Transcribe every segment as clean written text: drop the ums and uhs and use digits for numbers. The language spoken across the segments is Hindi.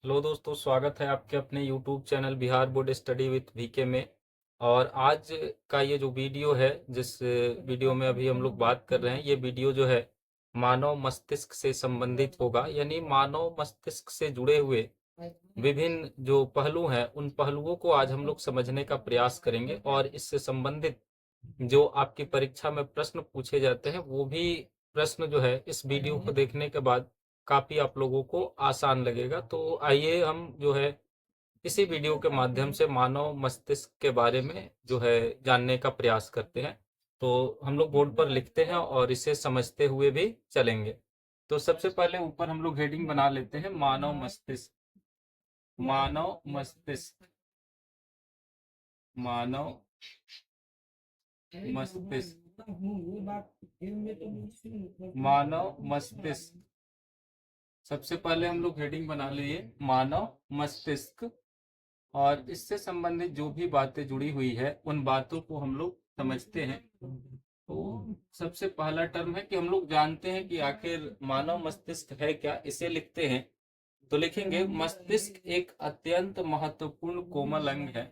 हेलो दोस्तों, स्वागत है आपके अपने YouTube channel Bihar board study with VK में। और आज का ये जो वीडियो है, जिस वीडियो में अभी हम लोग बात कर रहे हैं, ये वीडियो जो है मानव मस्तिष्क से संबंधित होगा। यानी मानव मस्तिष्क से जुड़े हुए विभिन्न जो पहलू हैं, उन पहलुओं को आज हम लोग समझने का प्रयास करेंगे। और इससे संबंधित जो आपकी परीक्षा में प्रश्न पूछे जाते हैं, वो भी प्रश्न जो है इस वीडियो को देखने के बाद काफी आप लोगों को आसान लगेगा। तो आइए हम जो है इसी वीडियो के माध्यम से मानव मस्तिष्क के बारे में जो है जानने का प्रयास करते हैं। तो हम लोग बोर्ड पर लिखते हैं और इसे समझते हुए भी चलेंगे। तो सबसे पहले ऊपर हम लोग हेडिंग बना लेते हैं, मानव मस्तिष्क। मानव मस्तिष्क, मानव मस्तिष्क, मानव मस्तिष्क। सबसे पहले हम लोग हेडिंग बना लिए मानव मस्तिष्क, और इससे संबंधित जो भी बातें जुड़ी हुई है उन बातों को हम लोग समझते हैं। तो सबसे पहला टर्म है कि हम लोग जानते हैं कि आखिर मानव मस्तिष्क है क्या, इसे लिखते हैं। तो लिखेंगे मस्तिष्क एक अत्यंत महत्वपूर्ण कोमल अंग है।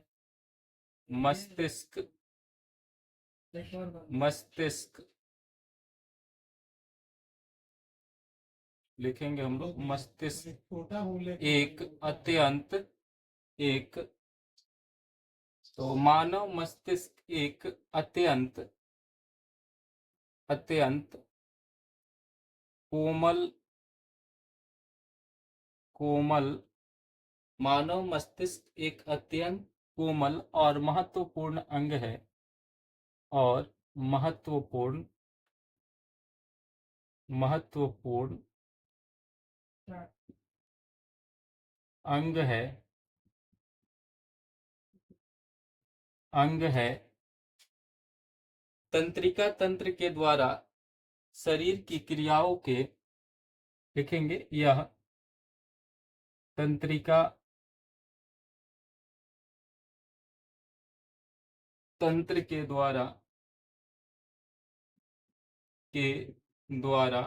मस्तिष्क, मस्तिष्क लिखेंगे हम लोग मस्तिष्क एक अत्यंत, एक, तो मानव मस्तिष्क एक अत्यंत, अत्यंत कोमल, कोमल, मानव मस्तिष्क एक अत्यंत कोमल और महत्वपूर्ण अंग है, और महत्वपूर्ण, महत्वपूर्ण अंग है, अंग है। तंत्रिका तंत्र के द्वारा शरीर की क्रियाओं के, लिखेंगे यह तंत्रिका तंत्र के द्वारा, के द्वारा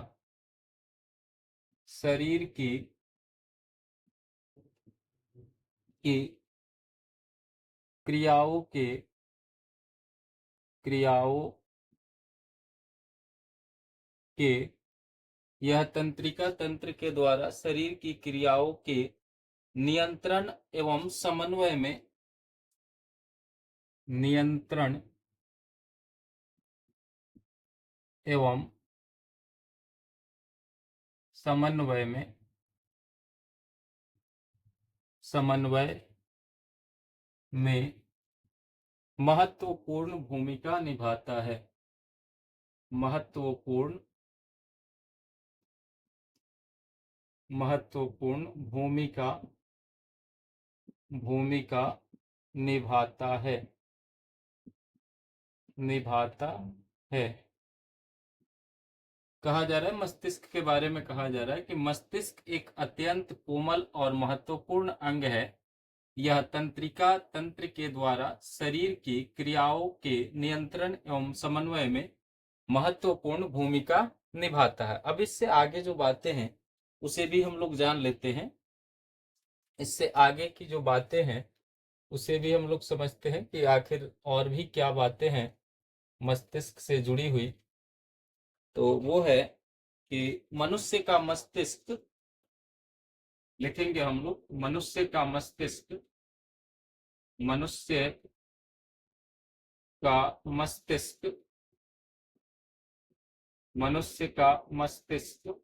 शरीर की क्रियाओं के, क्रियाओं के, यह तंत्रिका तंत्र के द्वारा शरीर की क्रियाओं के नियंत्रण एवं समन्वय में, नियंत्रण एवं समन्वय में, समन्वय में महत्वपूर्ण भूमिका निभाता है। महत्वपूर्ण, महत्वपूर्ण भूमिका, भूमिका निभाता है, निभाता है। कहा जा रहा है, मस्तिष्क के बारे में कहा जा रहा है कि मस्तिष्क एक अत्यंत कोमल और महत्वपूर्ण अंग है। यह तंत्रिका तंत्र के द्वारा शरीर की क्रियाओं के नियंत्रण एवं समन्वय में महत्वपूर्ण भूमिका निभाता है। अब इससे आगे जो बातें हैं उसे भी हम लोग जान लेते हैं। इससे आगे की जो बातें हैं उसे भी हम लोग समझते हैं कि आखिर और भी क्या बातें हैं मस्तिष्क से जुड़ी हुई। तो वो है कि मनुष्य का मस्तिष्क, लिखेंगे हम लोग मनुष्य का मस्तिष्क, मनुष्य का मस्तिष्क, मनुष्य का मस्तिष्क,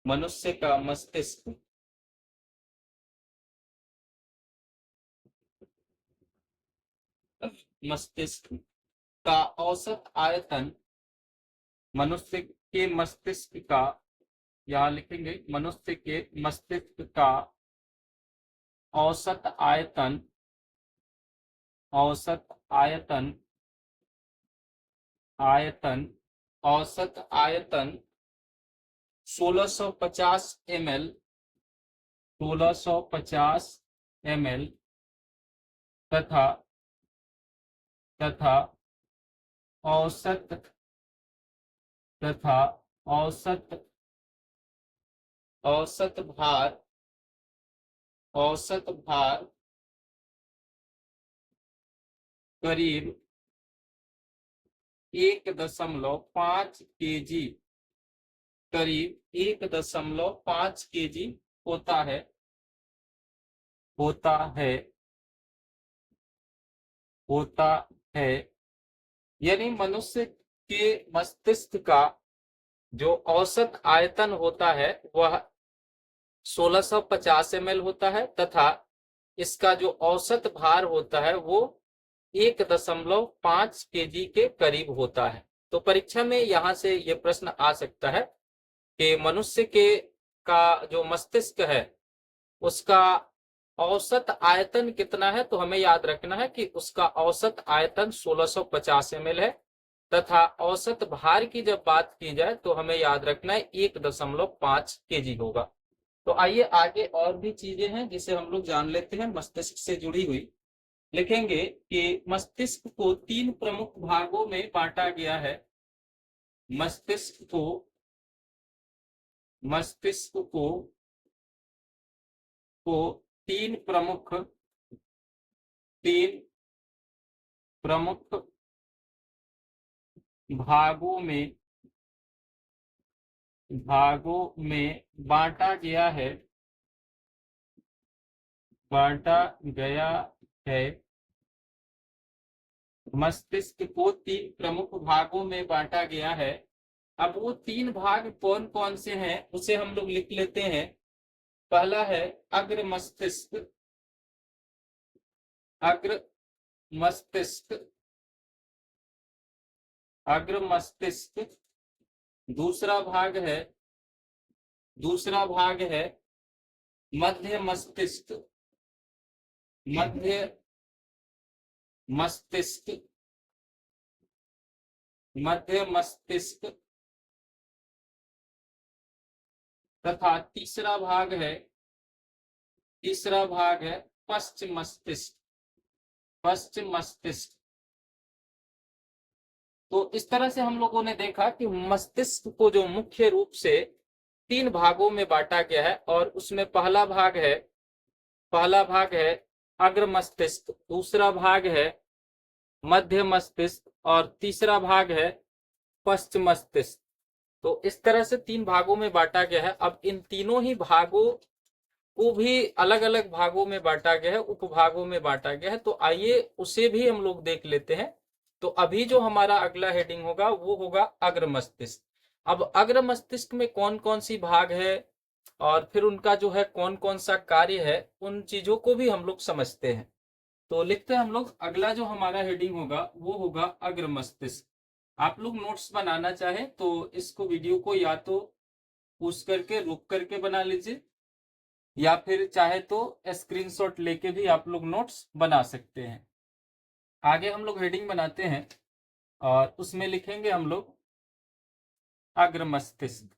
मनुष्य का मस्तिष्क मस्तिष्क का औसत आयतन, मनुष्य के मस्तिष्क का, यहाँ लिखेंगे मनुष्य के मस्तिष्क का औसत आयतन, औसत आयतन, आयतन, औसत आयतन 1650 ml, 1650 ml, तथा, तथा औसत, तथा औसत, औसत भार औसत भार करीब 1.5 केजी, करीब 1.5 केजी होता है, होता है, होता है। यानी मनुष्य के मस्तिष्क का जो औसत आयतन होता है वह 1650 ml होता है तथा इसका जो औसत भार होता है वो 1.5 केजी के करीब होता है। तो परीक्षा में यहाँ से ये प्रश्न आ सकता है कि मनुष्य के का जो मस्तिष्क है उसका औसत आयतन कितना है, तो हमें याद रखना है कि उसका औसत आयतन 1650 ml है तथा औसत भार की जब बात की जाए तो हमें याद रखना है 1.5 केजी होगा। तो आइए आगे और भी चीजें हैं जिसे हम लोग जान लेते हैं मस्तिष्क से जुड़ी हुई। लिखेंगे कि मस्तिष्क को 3 प्रमुख भागों में बांटा गया है। मस्तिष्क को मस्तिष्क को तीन प्रमुख भागों में बांटा गया है, बांटा गया है। मस्तिष्क को 3 प्रमुख भागों में बांटा गया है। अब वो 3 भाग कौन कौन से हैं उसे हम लोग लिख लेते हैं। पहला है अग्र मस्तिष्क, अग्र मस्तिष्क, अग्र मस्तिष्क। दूसरा भाग है मध्य मस्तिष्क, मध्य मस्तिष्क, मध्य मस्तिष्क। तथा तीसरा भाग है पश्चिम मस्तिष्क, पश्चिम मस्तिष्क। तो इस तरह से हम लोगों ने देखा कि मस्तिष्क को जो मुख्य रूप से 3 भागों में बांटा गया है और उसमें पहला भाग है अग्र मस्तिष्क, दूसरा भाग है मध्य मस्तिष्क और तीसरा भाग है पश्चिम मस्तिष्क। तो इस तरह से 3 भागों में बांटा गया है। अब इन तीनों ही भागों को भी अलग अलग भागों में बांटा गया है, उपभागों में बांटा गया है। तो आइए उसे भी हम लोग देख लेते हैं। तो अभी जो हमारा अगला हेडिंग होगा वो होगा अग्र मस्तिष्क। अब अग्र मस्तिष्क में कौन कौन सी भाग है और फिर उनका जो है कौन कौन सा कार्य है, उन चीजों को भी हम लोग समझते हैं। तो लिखते हैं हम लोग, अगला जो हमारा हेडिंग होगा वो होगा अग्र मस्तिष्क। आप लोग नोट्स बनाना चाहें तो इसको वीडियो को या तो पुश करके रुक करके बना लीजिए या फिर चाहे तो स्क्रीनशॉट लेके भी आप लोग नोट्स बना सकते हैं। आगे हम लोग हेडिंग बनाते हैं और उसमें लिखेंगे हम लोग अग्र मस्तिष्क।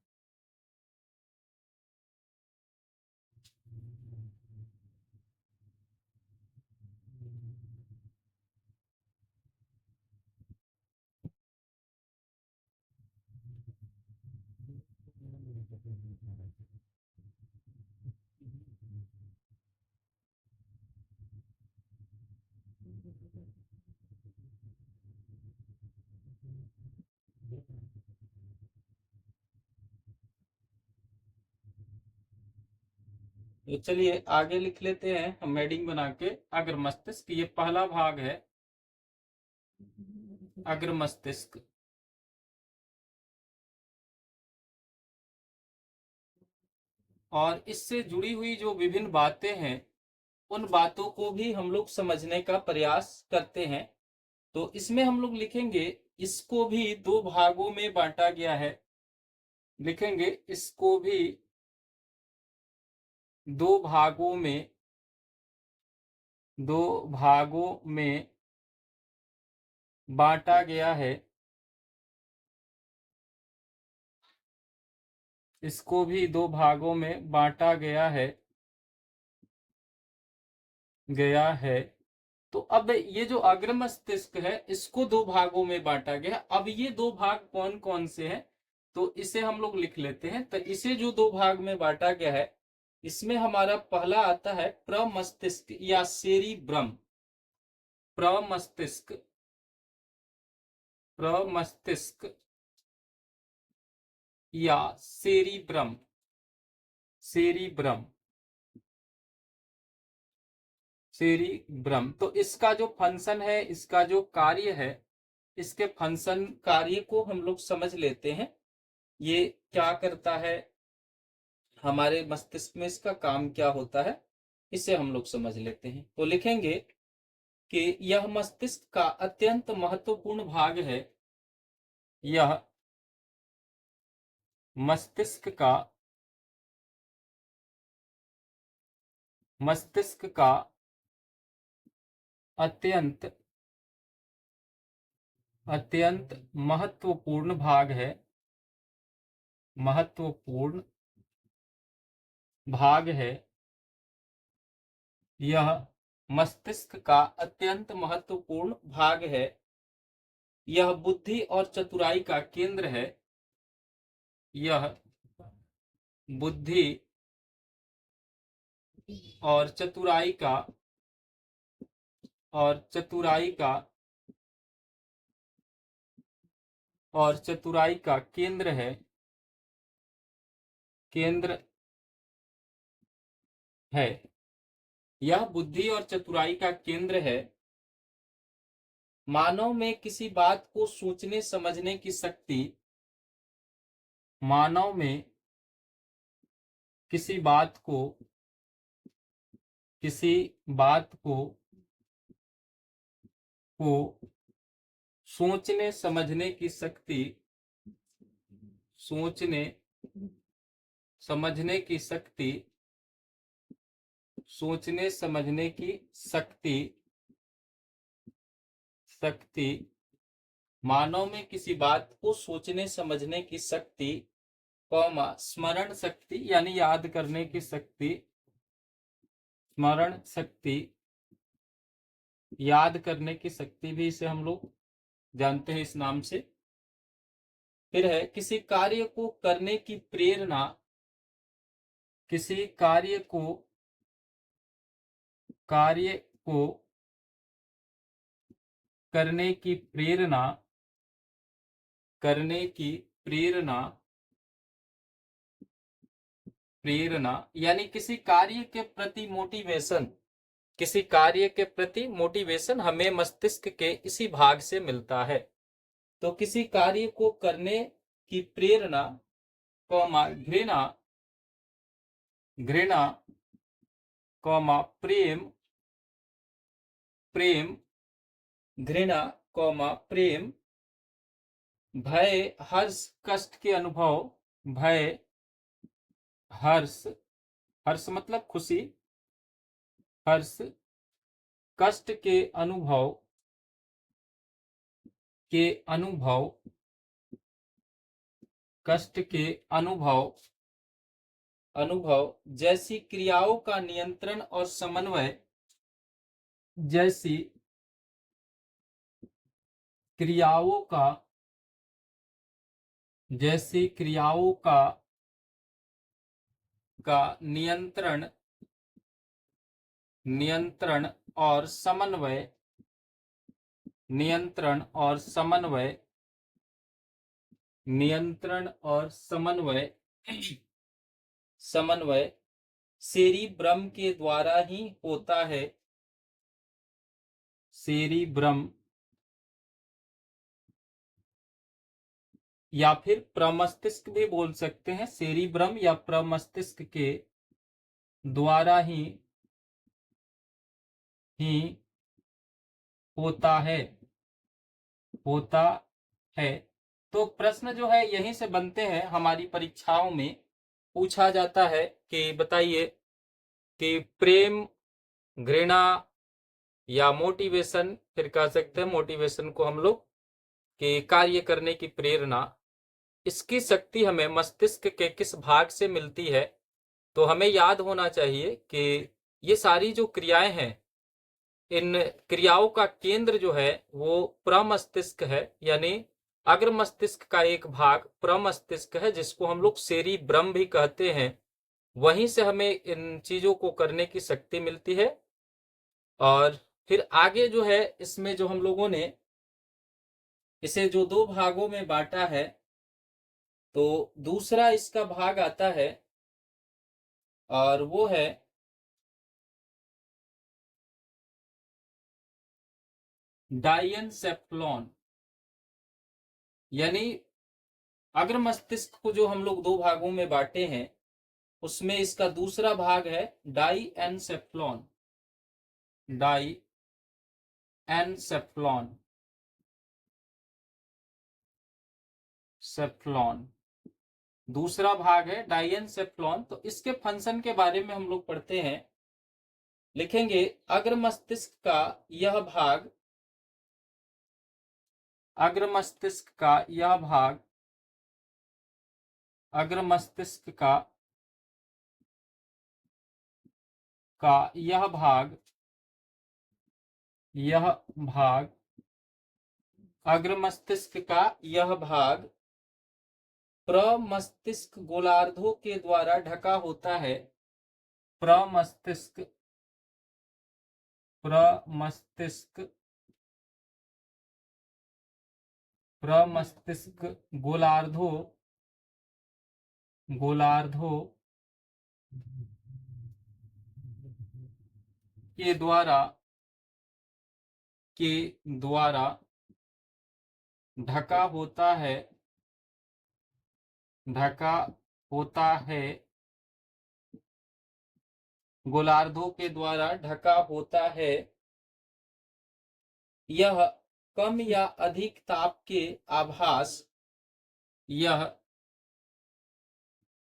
तो चलिए आगे लिख लेते हैं हम हेडिंग बना के अग्र मस्तिष्क। ये पहला भाग है अग्र मस्तिष्क। और इससे जुड़ी हुई जो विभिन्न बातें हैं उन बातों को भी हम लोग समझने का प्रयास करते हैं। तो इसमें हम लोग लिखेंगे इसको भी 2 भागों में बांटा गया है। लिखेंगे इसको भी 2 भागों में बांटा गया है। इसको भी 2 भागों में बांटा गया है। तो अब ये जो अग्र मस्तिष्क है इसको 2 भागों में बांटा गया है। अब ये 2 भाग कौन कौन से हैं तो इसे हम लोग लिख लेते हैं। तो इसे जो 2 भाग में बांटा गया है इसमें हमारा पहला आता है प्रमस्तिष्क या सेरिब्रम। प्रमस्तिष्क, प्रमस्तिष्क या सेरिब्रम, सेरिब्रम, सेरिब्रम। तो इसका जो फंक्शन है, इसका जो कार्य है, इसके फंक्शन कार्य को हम लोग समझ लेते हैं। ये क्या करता है, हमारे मस्तिष्क में इसका काम क्या होता है, इसे हम लोग समझ लेते हैं। तो लिखेंगे कि यह मस्तिष्क का अत्यंत महत्वपूर्ण भाग है। यह मस्तिष्क का, मस्तिष्क का अत्यंत, अत्यंत महत्वपूर्ण भाग है, महत्वपूर्ण भाग है। यह मस्तिष्क का अत्यंत महत्वपूर्ण भाग है। यह बुद्धि और चतुराई का केंद्र है। यह बुद्धि और चतुराई का, और चतुराई का, और चतुराई का केंद्र है, केंद्र है। यह बुद्धि और चतुराई का केंद्र है। मानव में किसी बात को सोचने समझने की शक्ति, मानव में किसी बात को, किसी बात को सोचने समझने की शक्ति, सोचने समझने की शक्ति, सोचने समझने की शक्ति, शक्ति, मानव में किसी बात को सोचने समझने की शक्ति, कौमा स्मरण शक्ति यानी याद करने की शक्ति, स्मरण शक्ति, याद करने की शक्ति भी इसे हम लोग जानते हैं इस नाम से। फिर है किसी कार्य को करने की प्रेरणा, किसी कार्य को, कार्य को करने की प्रेरणा, करने की प्रेरणा, प्रेरणा यानी किसी कार्य के प्रति मोटिवेशन, किसी कार्य के प्रति मोटिवेशन हमें मस्तिष्क के इसी भाग से मिलता है। तो किसी कार्य को करने की प्रेरणा, कौमा घृणा, घृणा, कौमा प्रेम, प्रेम, घृणा, कौमा प्रेम, भय, हर्ष, कष्ट के अनुभव, भय, हर्ष, हर्ष मतलब खुशी, हर्ष, कष्ट के अनुभव, के अनुभव, कष्ट के अनुभव, अनुभव जैसी क्रियाओं का नियंत्रण और समन्वय, जैसी क्रियाओं का, जैसी क्रियाओं का नियंत्रण, नियंत्रण और समन्वय, नियंत्रण और समन्वय, नियंत्रण और समन्वय, समन्वय सेरिब्रम के द्वारा ही होता है। सेरिब्रम या फिर प्रमस्तिष्क भी बोल सकते हैं। सेरिब्रम या प्रमस्तिष्क के द्वारा ही होता है, होता है। तो प्रश्न जो है यहीं से बनते हैं, हमारी परीक्षाओं में पूछा जाता है कि बताइए कि प्रेम, घृणा या मोटिवेशन, फिर कह सकते हैं मोटिवेशन को हम लोग कि कार्य करने की प्रेरणा, इसकी शक्ति हमें मस्तिष्क के किस भाग से मिलती है। तो हमें याद होना चाहिए कि ये सारी जो क्रियाएं हैं, इन क्रियाओं का केंद्र जो है वो प्रमस्तिष्क है, यानी अग्र मस्तिष्क का एक भाग प्रमस्तिष्क है, जिसको हम लोग सेरिब्रम भी कहते हैं। वहीं से हमें इन चीजों को करने की शक्ति मिलती है। और फिर आगे जो है इसमें जो हम लोगों ने इसे जो दो भागों में बांटा है, तो दूसरा इसका भाग आता है और वो है डाइएनसेफ्लॉन। यानी अग्र मस्तिष्क को जो हम लोग दो भागों में बांटे हैं, उसमें इसका दूसरा भाग है डाइएनसेफ्लॉन। डाइएनसेफ्लॉन सेफ्लॉन दूसरा भाग है डाइएनसेफ्लॉन। तो इसके फंक्शन के बारे में हम लोग पढ़ते हैं, लिखेंगे अग्र मस्तिष्क का यह भाग, अग्र मस्तिष्क का यह भाग, अग्र मस्तिष्क का यह भाग, यह भाग, अग्र मस्तिष्क का यह भाग प्रमस्तिष्क गोलार्धों के द्वारा ढका होता है। प्रमस्तिष्क प्रमस्तिष्क प्रमस्तिष्क गोलार्धों गोलार्धों के द्वारा ढका होता है, ढका होता है, गोलार्धों के द्वारा ढका होता है। यह कम या अधिक ताप के आभास, यह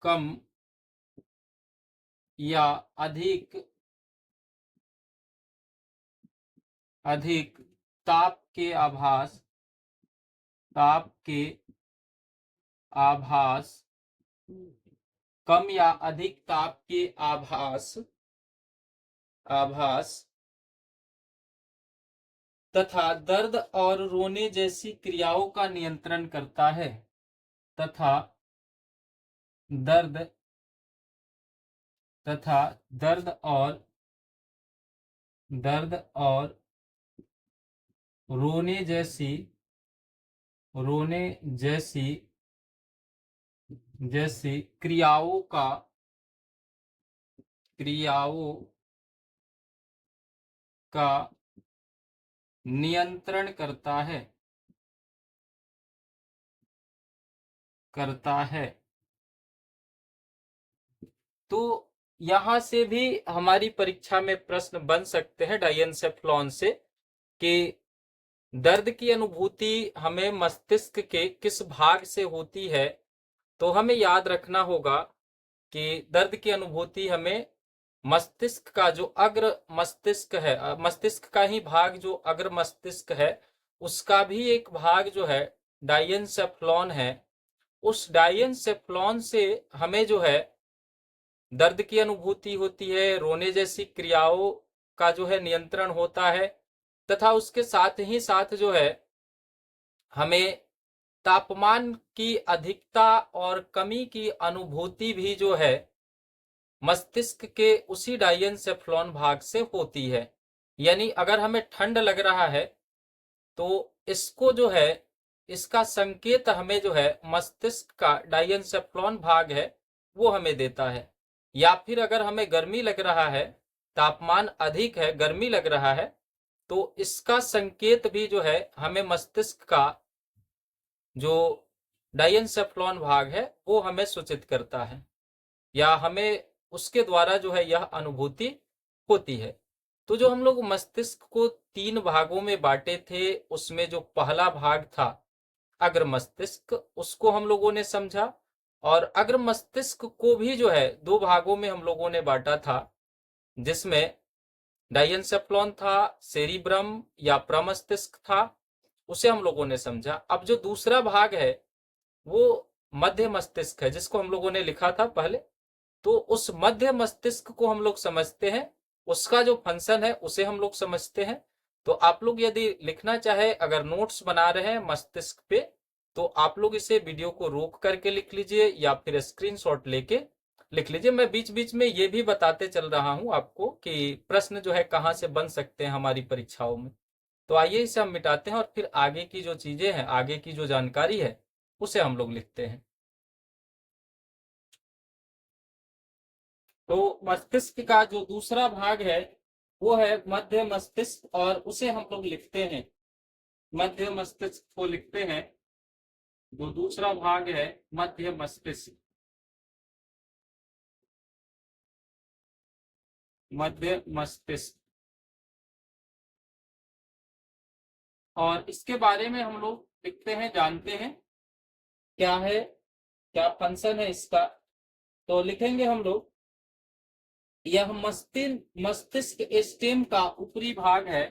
कम या अधिक ताप के आभास, ताप के आभास, कम या अधिक ताप के आभास तथा दर्द और रोने जैसी क्रियाओं का नियंत्रण करता है, तथा दर्द और रोने जैसी क्रियाओं का नियंत्रण करता है। तो यहां से भी हमारी परीक्षा में प्रश्न बन सकते हैं डाइएनसेफ्लॉन से, कि दर्द की अनुभूति हमें मस्तिष्क के किस भाग से होती है। तो हमें याद रखना होगा कि दर्द की अनुभूति हमें मस्तिष्क का जो अग्र मस्तिष्क है, मस्तिष्क का ही भाग जो अग्र मस्तिष्क है, उसका भी एक भाग जो है डाइएनसेफ्लॉन है। उस डाइएनसेफ्लॉन से हमें जो है दर्द की अनुभूति होती है, रोने जैसी क्रियाओं का जो है नियंत्रण होता है, तथा उसके साथ ही साथ जो है हमें तापमान की अधिकता और कमी की अनुभूति भी जो है मस्तिष्क के उसी डाइएनसेफ्लॉन भाग से होती है। यानी अगर हमें ठंड लग रहा है तो इसको जो है, इसका संकेत हमें जो है मस्तिष्क का डाइएनसेफ्लॉन भाग है वो हमें देता है। या फिर अगर हमें गर्मी लग रहा है, तापमान अधिक है, गर्मी लग रहा है, तो इसका संकेत भी जो है हमें मस्तिष्क का जो डाइएनसेफ्लॉन भाग है वो हमें सूचित करता है, या हमें उसके द्वारा जो है यह अनुभूति होती है। तो जो हम लोग मस्तिष्क को तीन भागों में बांटे थे, उसमें जो पहला भाग था अग्र मस्तिष्क, उसको हम लोगों ने समझा। और अग्र मस्तिष्क को भी जो है दो भागों में हम लोगों ने बांटा था, जिसमें डाइएनसेफ्लॉन था, सेरिब्रम या प्रमस्तिष्क था, उसे हम लोगों ने समझा। अब जो दूसरा भाग है वो मध्य मस्तिष्क है, जिसको हम लोगों ने लिखा था पहले। तो उस मध्य मस्तिष्क को हम लोग समझते हैं, उसका जो फंक्शन है उसे हम लोग समझते हैं। तो आप लोग यदि लिखना चाहे, अगर नोट्स बना रहे हैं मस्तिष्क पे, तो आप लोग इसे वीडियो को रोक करके लिख लीजिए या फिर स्क्रीनशॉट लेके लिख लीजिए। मैं बीच बीच में ये भी बताते चल रहा हूं आपको कि प्रश्न जो है कहाँ से बन सकते हैं हमारी परीक्षाओं में। तो आइए इसे हम मिटाते हैं और फिर आगे की जो चीजें हैं, आगे की जो जानकारी है, उसे हम लोग लिखते हैं। तो मस्तिष्क का जो दूसरा भाग है वो है मध्य मस्तिष्क, और उसे हम लोग लिखते हैं, मध्य मस्तिष्क को लिखते हैं। जो दूसरा भाग है मध्य मस्तिष्क, मध्य मस्तिष्क। और इसके बारे में हम लोग लिखते हैं, जानते हैं क्या है, क्या फंक्शन है इसका। तो लिखेंगे हम लोग, यह मस्तिष्क स्टेम का ऊपरी भाग है।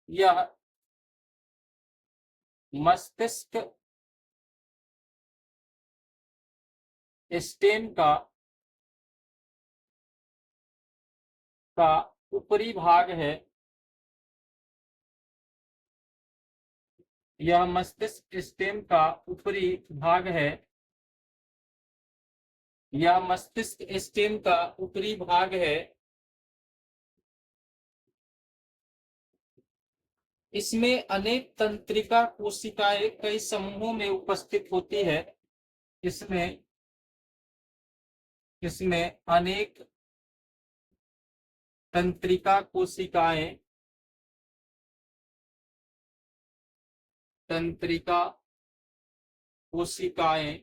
यह मस्तिष्क स्टेम का ऊपरी भाग है। यह मस्तिष्क स्टेम का ऊपरी भाग है। यह मस्तिष्क स्टेम का ऊपरी भाग है। इसमें अनेक तंत्रिका कोशिकाएं कई समूहों में उपस्थित होती है। इसमें इसमें अनेक तंत्रिका कोशिकाएं, तंत्रिका कोशिकाएं,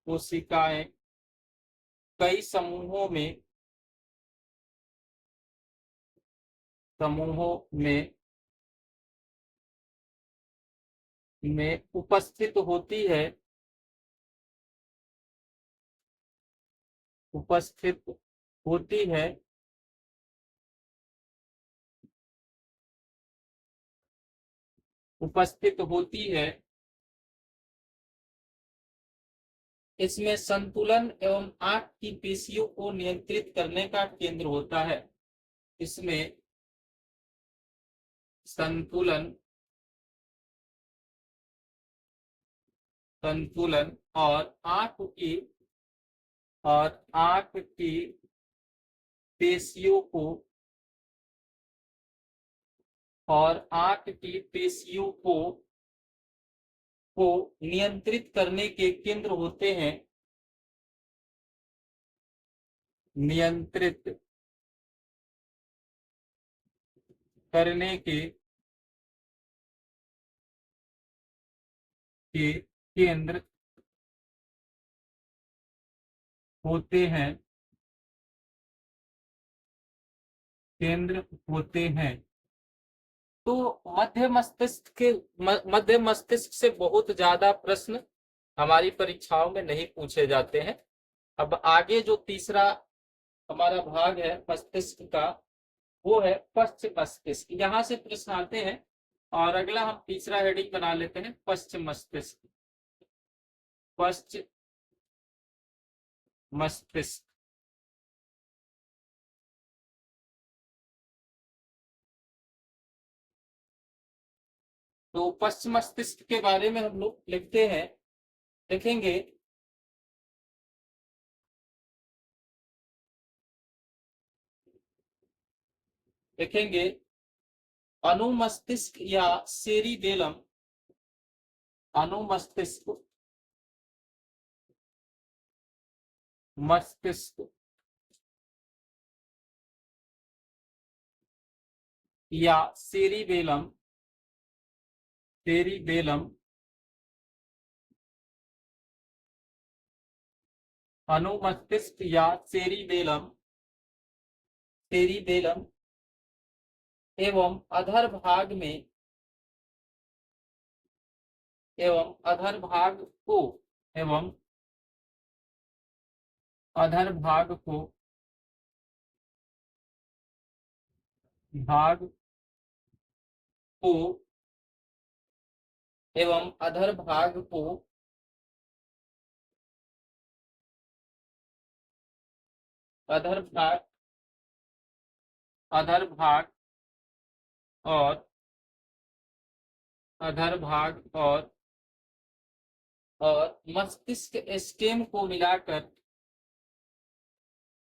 कोशिकाएं कई समूहों में उपस्थित होती है, उपस्थित होती है। उपस्थित होती है। इसमें संतुलन एवं आंख की पेशियों को नियंत्रित करने का केंद्र होता है। इसमें संतुलन संतुलन और आंख की पेशियों को और आंख की पेशियों को नियंत्रित करने के केंद्र होते हैं। नियंत्रित करने के केंद्र होते हैं। केंद्र होते हैं। तो मध्य मस्तिष्क से बहुत ज्यादा प्रश्न हमारी परीक्षाओं में नहीं पूछे जाते हैं। अब आगे जो तीसरा हमारा भाग है मस्तिष्क का, वो है पश्च मस्तिष्क। यहाँ से प्रश्न आते हैं, और अगला हम तीसरा हेडिंग बना लेते हैं पश्च मस्तिष्क। पश्च मस्तिष्क। तो पश्च मस्तिष्क के बारे में हम लोग लिखते हैं, लिखेंगे, लिखेंगे अनुमस्तिष्क या सेरिबेलम। अनुमस्तिष्क, मस्तिष्क या सेरिबेलम, सेरिबेलम। अनुमस्तिष्क या सेरिबेलम, सेरिबेलम एवं अधर भाग में, एवं अधर भाग को, एवं अधर भाग को एवं अधर भाग को, अधर भाग, अधर भाग और अधर भाग और और मस्तिष्क स्टेम को मिलाकर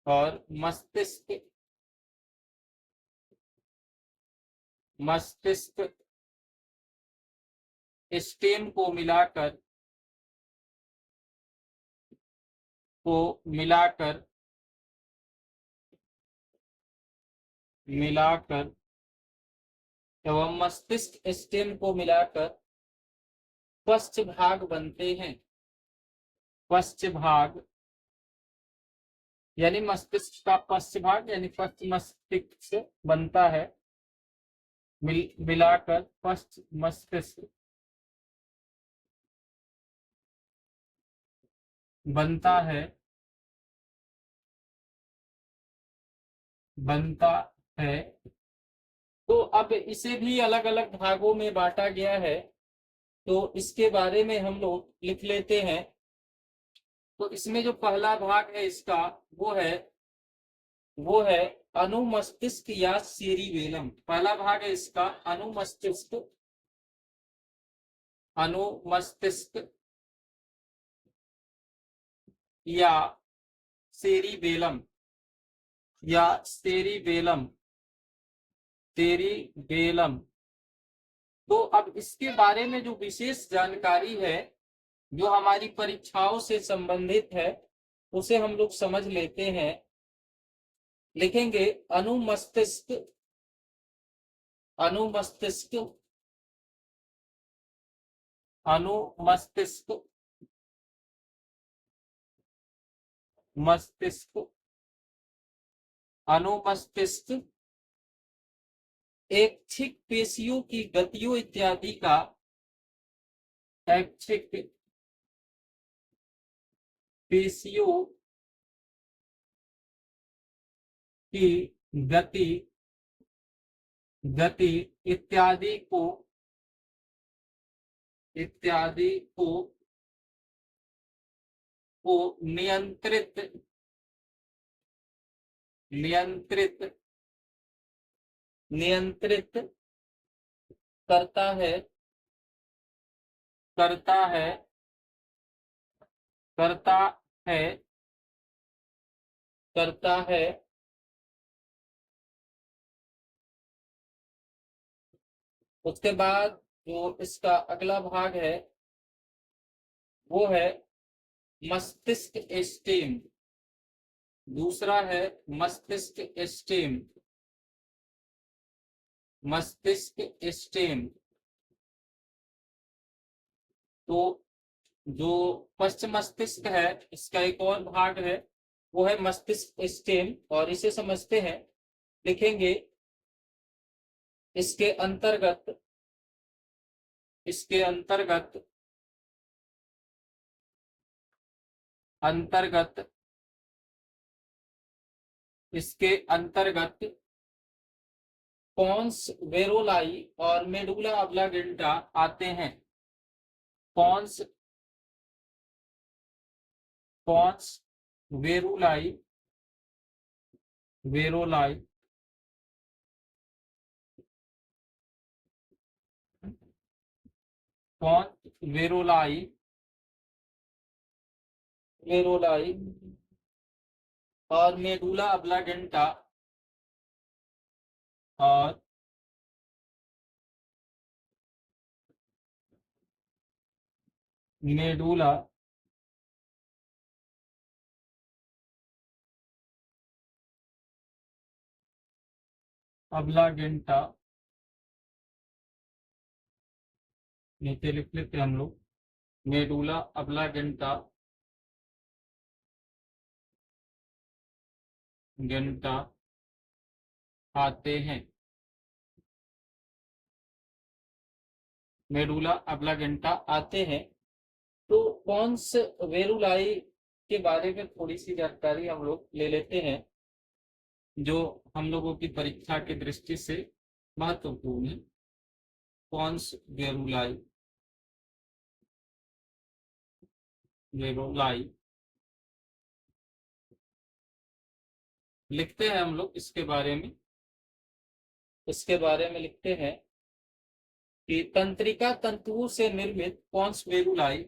और मस्तिष्क मस्तिष्क स्टेम को मिलाकर को मिलाकर मिलाकर एवं मस्तिष्क स्टेम को मिलाकर पश्च भाग बनते हैं। पश्च भाग यानी मस्तिष्क का पश्च भाग यानी पश्च मस्तिष्क बनता है। मिलाकर पश्च मस्तिष्क बनता है बनता है। तो अब इसे भी अलग अलग भागों में बांटा गया है, तो इसके बारे में हम लोग लिख लेते हैं। तो इसमें जो पहला भाग है इसका वो है अनुमस्तिष्क या सेरिबेलम। पहला भाग है इसका अनुमस्तिष्क अनुमस्तिष्क या सेरिबेलम या सेरिबेलम सेरिबेलम। तो अब इसके बारे में जो विशेष जानकारी है जो हमारी परीक्षाओं से संबंधित है उसे हम लोग समझ लेते हैं। लिखेंगे अनुमस्तिष्क अनुमस्तिष्क अनुमस्तिष्क मस्तिष्क अनुमस्तिष्क ऐच्छिक पेशियों की गतियों इत्यादि का ऐच्छिक पेशियों की गति गति इत्यादि को नियंत्रित नियंत्रित नियंत्रित करता है करता है करता है करता है। उसके बाद जो इसका अगला भाग है वो है मस्तिष्क स्टेम। दूसरा है मस्तिष्क स्टेम मस्तिष्क स्टेम। तो जो पश्च मस्तिष्क है इसका एक और भाग है वो है मस्तिष्क स्टेम और इसे समझते हैं। लिखेंगे इसके अंतर्गत अंतर्गत इसके अंतर्गत पॉन्स वेरोलाई और मेडुला ऑब्लांगेटा आते हैं। पॉन्स पॉन्स वेरोलाई वेरोलाई पॉन्स वेरोलाई वेरोलाई और मेडुला ऑब्लांगेटा और मेडुला ऑब्लांगेटा नीचे लिख लेते हैं हम लोग मेडुला ऑब्लांगेटा गेंटा आते हैं। मेडुला ऑब्लांगेटा आते हैं। तो पॉन्स वेरुलाई के बारे में थोड़ी सी जानकारी हम लोग ले लेते हैं जो हम लोगों की परीक्षा की दृष्टि से महत्वपूर्ण है। पॉन्स वेरुलाई वेरुलाई लिखते हैं हम लोग इसके बारे में लिखते हैं कि तंत्रिका तंतुओं से निर्मित पॉन्स वेरुलाई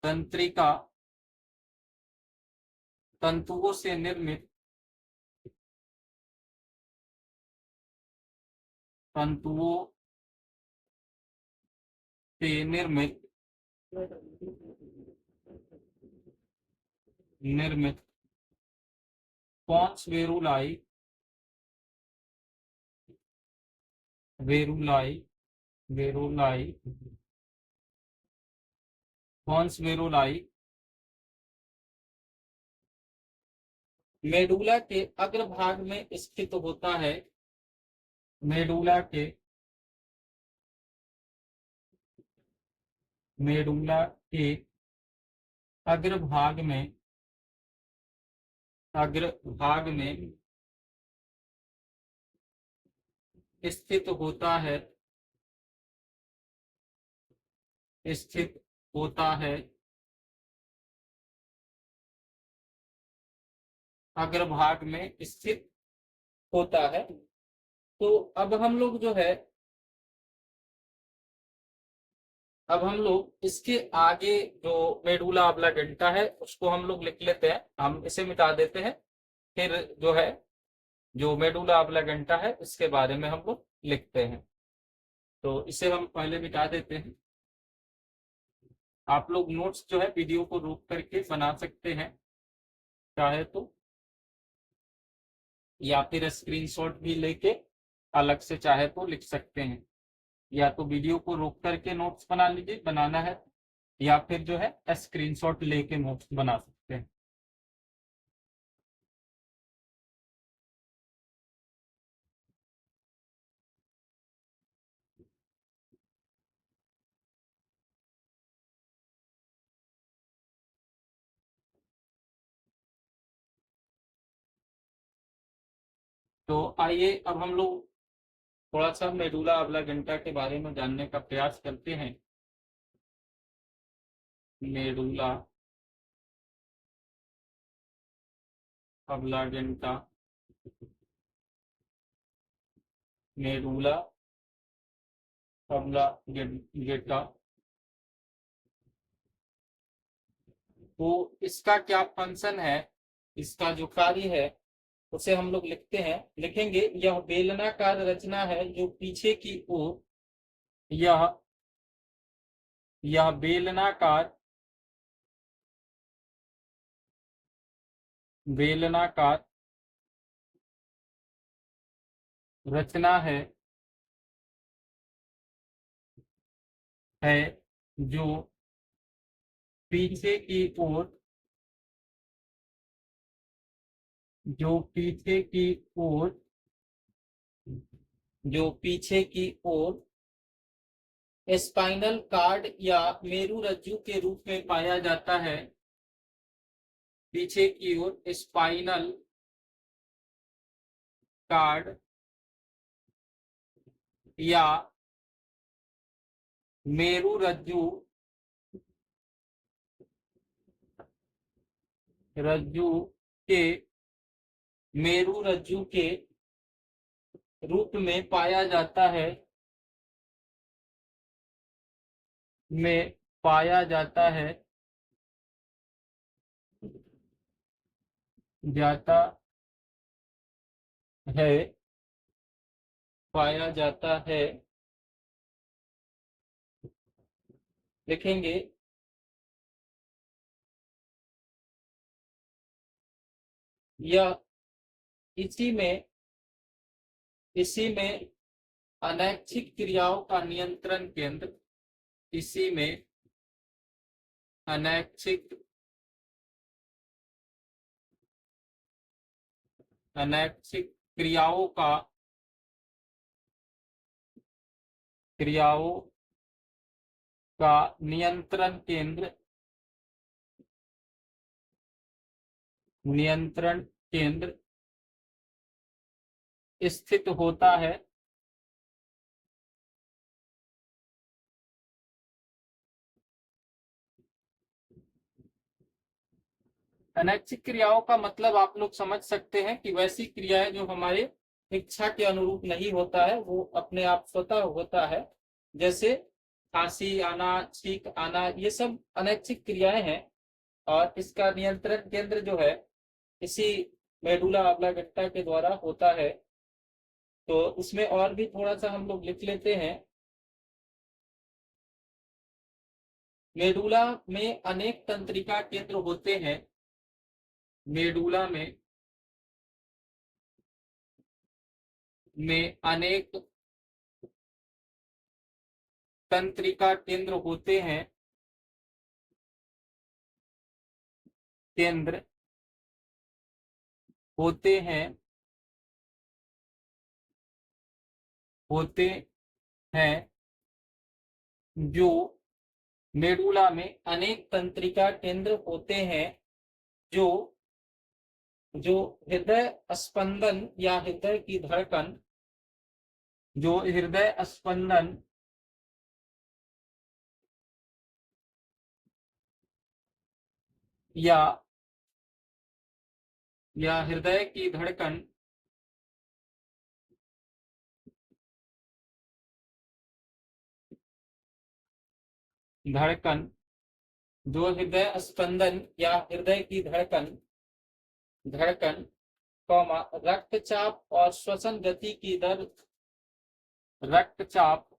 तंत्रिका तंतुओं से निर्मित तंतुओं से निर्मित निर्मित पॉन्स वेरुलाई वेरुलाई वेरुलाई पॉन्स वेरुलाई मेडुला के अग्रभाग में स्थित होता है। मेडुला के मेडुला के अग्रभाग में स्थित होता है स्थित होता है अग्रभाग में स्थित होता है। तो अब हम लोग जो है अब हम लोग इसके आगे जो मेडुला ऑब्लांगेटा है उसको हम लोग लिख लेते हैं, हम इसे मिटा देते हैं। फिर जो है जो मेडुला ऑब्लांगेटा है इसके बारे में हम लोग लिखते हैं। तो इसे हम पहले मिटा देते हैं। आप लोग नोट्स जो है वीडियो को रोक करके बना सकते हैं चाहे तो, या फिर स्क्रीनशॉट भी लेके अलग से चाहे तो लिख सकते हैं। या तो वीडियो को रोक करके नोट्स बना लीजिए, बनाना है, या फिर जो है स्क्रीनशॉट लेके नोट्स बना सकते हैं। तो आइए अब हम लोग थोड़ा सा मेडुला ऑब्लांगेटा के बारे में जानने का प्रयास करते हैं। मेडुला ऑब्लांगेटा मेडुला ऑब्लांगेटा तो इसका क्या फंक्शन है, इसका जो कार्य है उसे हम लोग लिखेंगे। यह बेलनाकार रचना है जो पीछे की ओर यह यह बेलनाकार रचना है जो पीछे की ओर जो पीछे की ओर जो पीछे की ओर स्पाइनल कार्ड या मेरुरज्जु के रूप में पाया जाता है। पीछे की ओर स्पाइनल कार्ड या मेरुरज्जु रज्जु के मेरुरज्जु के रूप में पाया जाता है में पाया जाता है जाता है पाया जाता है लिखेंगे। यह इसी में अनैच्छिक क्रियाओं का नियंत्रण केंद्र इसी में अनैच्छिक क्रियाओं का नियंत्रण केंद्र स्थित होता है। अनैच्छिक क्रियाओं का मतलब आप लोग समझ सकते हैं कि वैसी क्रियाएं जो हमारे इच्छा के अनुरूप नहीं होता है, वो अपने आप स्वतः होता है। जैसे खांसी आना, छींक आना, ये सब अनैच्छिक क्रियाएं हैं और इसका नियंत्रण केंद्र जो है इसी मेडुला ऑब्लांगेटा के द्वारा होता है। तो इसमें और भी थोड़ा सा हम लोग लिख लेते हैं। मेडुला में अनेक तंत्रिका केंद्र होते हैं। मेडुला में अनेक तंत्रिका केंद्र होते हैं। केंद्र होते हैं होते हैं जो मेडुला में अनेक तंत्रिका केंद्र होते हैं जो जो हृदय स्पंदन या हृदय की धड़कन, जो हृदय स्पंदन या हृदय की धड़कन धड़कन जो हृदय स्पंदन या हृदय की धड़कन धड़कन कौमा रक्तचाप और श्वसन गति की दर, रक्तचाप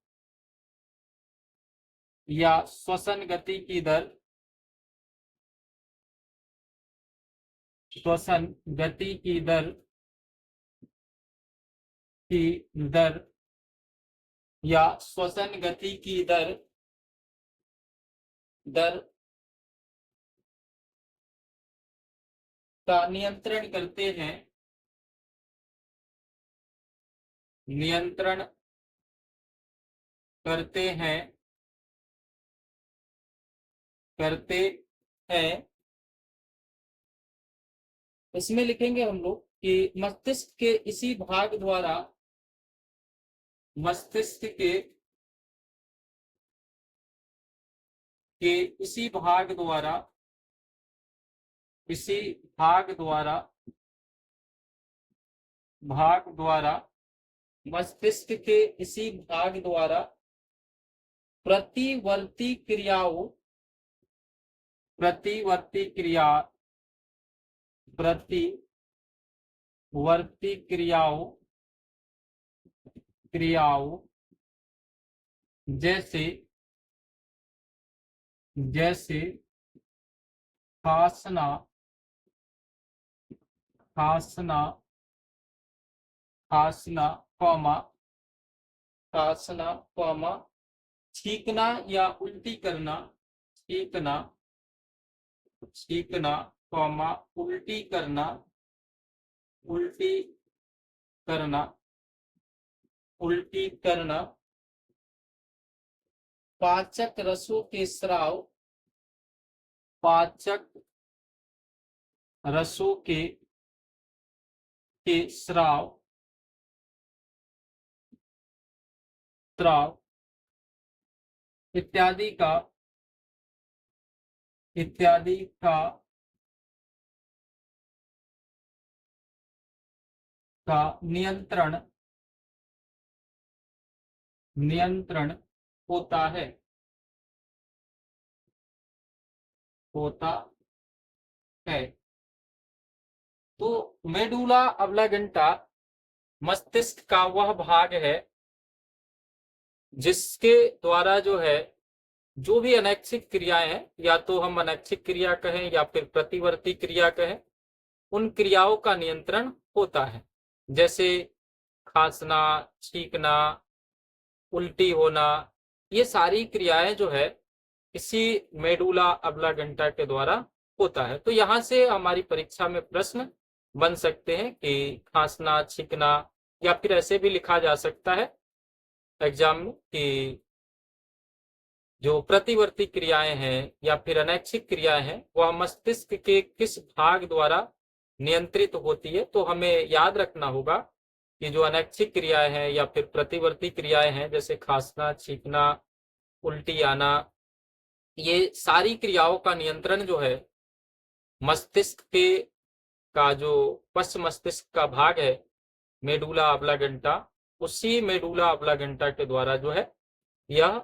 या श्वसन गति की दर, श्वसन गति की दर या श्वसन गति की दर का नियंत्रण करते हैं, नियंत्रण करते हैं इसमें लिखेंगे हम लोग कि मस्तिष्क के इसी भाग द्वारा, मस्तिष्क के इसी भाग द्वारा, इसी भाग द्वारा मस्तिष्क के इसी भाग द्वारा प्रतिवर्ती क्रियाओं, प्रतिवर्ती क्रियाओं जैसे खांसना, छींकना या उल्टी करना, छींकना उल्टी करना, पाचक रसों के स्राव, पाचक रसों के स्राव इत्यादि का नियंत्रण होता है, तो मेडुला ऑब्लांगेटा मस्तिष्क का वह भाग है जिसके द्वारा जो है जो भी अनैच्छिक क्रियाएं हैं, या तो हम अनैच्छिक क्रिया कहें या फिर प्रतिवर्ती क्रिया कहें, उन क्रियाओं का नियंत्रण होता है। जैसे खांसना, छींकना, उल्टी होना, ये सारी क्रियाएं जो है इसी मेडुला ऑब्लांगेटा के द्वारा होता है। तो यहाँ से हमारी परीक्षा में प्रश्न बन सकते हैं कि खांसना, छींकना, या फिर ऐसे भी लिखा जा सकता है एग्जाम में कि जो प्रतिवर्ती क्रियाएं हैं या फिर अनैच्छिक क्रियाएं हैं वह मस्तिष्क के किस भाग द्वारा नियंत्रित होती है। तो हमें याद रखना होगा कि जो अनैच्छिक क्रियाएं हैं या फिर प्रतिवर्ती क्रियाएं हैं जैसे खांसना, छींकना, उल्टी आना, ये सारी क्रियाओं का नियंत्रण जो है मस्तिष्क के का जो पश्च मस्तिष्क का भाग है मेडुला ऑब्लांगेटा, उसी मेडुला ऑब्लांगेटा के द्वारा जो है यह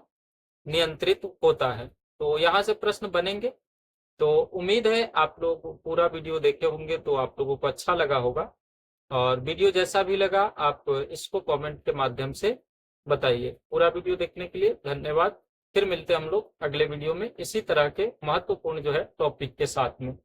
नियंत्रित होता है। तो यहाँ से प्रश्न बनेंगे। तो उम्मीद है आप लोग पूरा वीडियो देखे होंगे तो आप लोगों को अच्छा लगा होगा, और वीडियो जैसा भी लगा आप इसको कमेंट के माध्यम से बताइए। पूरा वीडियो देखने के लिए धन्यवाद। फिर मिलते हैं हम लोग अगले वीडियो में इसी तरह के महत्वपूर्ण जो है टॉपिक के साथ में।